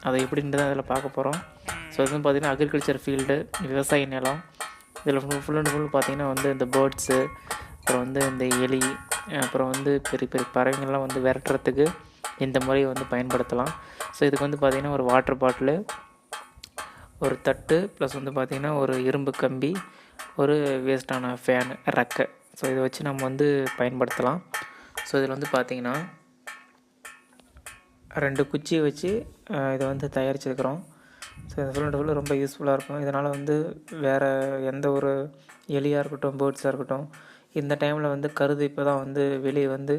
அதை எப்படின்றது அதில் பார்க்க போகிறோம். ஸோ இது வந்து பார்த்திங்கன்னா அக்ரிகல்ச்சர் ஃபீல்டு, விவசாய நிலம். இதில் ஃபுல் அண்ட் ஃபுல் பார்த்திங்கன்னா வந்து இந்த பேர்ட்ஸு, அப்புறம் வந்து இந்த எலி, அப்புறம் வந்து பெரிய பெரிய பறவைங்கள்லாம் வந்து விரட்டுறதுக்கு இந்த முறையை வந்து பயன்படுத்தலாம். ஸோ இதுக்கு வந்து பார்த்திங்கன்னா ஒரு வாட்டர் பாட்டிலு, ஒரு தட்டு, ப்ளஸ் வந்து பார்த்திங்கன்னா ஒரு இரும்பு கம்பி, ஒரு வேஸ்ட்டான ஃபேனு, ரெக்கை. ஸோ இதை வச்சு நம்ம வந்து பயன்படுத்தலாம். ஸோ இதில் வந்து பார்த்திங்கன்னா 2 குச்சியை வச்சு இதை வந்து தயாரிச்சிருக்கிறோம். ஸோ இது ஃபுல் அண்ட் ஃபுல்லு ரொம்ப யூஸ்ஃபுல்லாக இருக்கும். இதனால் வந்து வேறு எந்த ஒரு எலியாக இருக்கட்டும், பேர்ட்ஸாக இருக்கட்டும், இந்த டைமில் வந்து கருது இப்போ தான் வந்து வெளியே வந்து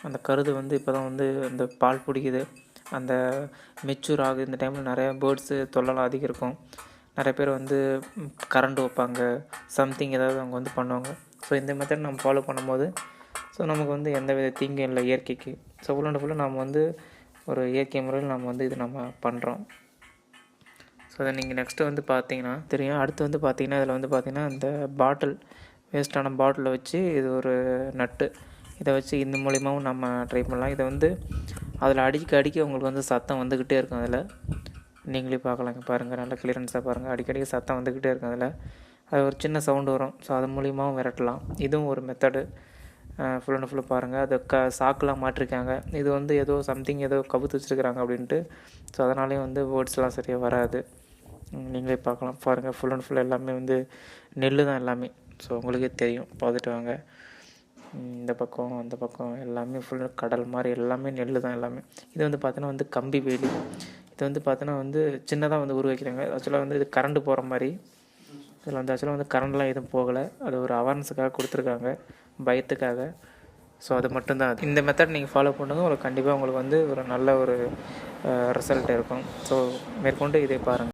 அந்த கருது வந்து இப்போ தான் வந்து இந்த பால் பிடிக்குது, அந்த மெச்சூர் ஆகுது. இந்த டைமில் நிறையா பேர்ட்ஸு தொல்லைலாம் அதிகம் இருக்கும். நிறைய பேர் வந்து கரண்ட் வைப்பாங்க, சம்திங் ஏதாவது அவங்க வந்து பண்ணுவாங்க. ஸோ இந்த மெத்தட் நம்ம ஃபாலோ பண்ணும்போது ஸோ நமக்கு வந்து எந்த வித தீங்கும் இல்லை இயற்கைக்கு. ஸோ ஃபுல் அண்ட் ஃபுல்லு நம்ம வந்து ஒரு இயற்கை முறையில் நம்ம வந்து இது நம்ம பண்ணுறோம். ஸோ அதை நீங்கள் நெக்ஸ்ட்டு வந்து பார்த்தீங்கன்னா தெரியும். அடுத்து வந்து பார்த்திங்கன்னா இதில் வந்து பார்த்திங்கன்னா இந்த பாட்டில், வேஸ்ட்டான பாட்டிலை வச்சு இது ஒரு நட்டு, இதை வச்சு இந்த மூலிமாவும் நம்ம ட்ரை பண்ணலாம். இதை வந்து அதில் அடிக்க உங்களுக்கு வந்து சத்தம் வந்துக்கிட்டே இருக்கும். அதில் நீங்களே பார்க்கலாங்க, பாருங்கள், நல்லா கிளியரன்ஸாக பாருங்கள். அடிக்கடி சத்தம் வந்துக்கிட்டே இருக்கும். அதில் அது ஒரு சின்ன சவுண்டு வரும். ஸோ அது மூலிமாவும் விரட்டலாம். இதுவும் ஒரு மெத்தடு. ஃபுல் அண்ட் ஃபுல்லு பாருங்கள். அதை சாக்கெலாம் மாட்டிருக்காங்க. இது வந்து ஏதோ சம்திங் ஏதோ கவுத்து வச்சுருக்குறாங்க அப்படின்ட்டு. ஸோ அதனாலேயும் வந்து வேர்ட்ஸ்லாம் சரியாக வராது. நீங்களே பார்க்கலாம், பாருங்கள். ஃபுல் அண்ட் ஃபுல் எல்லாமே வந்து நெல் தான் எல்லாமே. ஸோ உங்களுக்கே தெரியும், பார்த்துட்டு வாங்க. இந்த பக்கம் அந்த பக்கம் எல்லாமே ஃபுல் கடல் மாதிரி எல்லாமே நெல் தான் எல்லாமே. இது வந்து பார்த்தோன்னா வந்து கம்பி வேலி. இது வந்து பார்த்தோன்னா வந்து சின்னதாக வந்து உருவாக்கிறாங்க. ஆக்சுவலாக வந்து இது கரண்ட்டு போகிற மாதிரி. இதில் வந்து ஆக்சுவலாக வந்து கரண்ட்லாம் எதுவும் போகலை. அது ஒரு அவேர்னஸுக்காக கொடுத்துருக்காங்க, பயத்துக்காக. ஸோ அது மட்டும்தான். இந்த மெத்தட் நீங்கள் ஃபாலோ பண்ணுங்கள், உங்களுக்கு கண்டிப்பாக உங்களுக்கு வந்து ஒரு நல்ல ஒரு ரிசல்ட் இருக்கும். ஸோ மேற்கொண்டு இதை பாருங்கள்.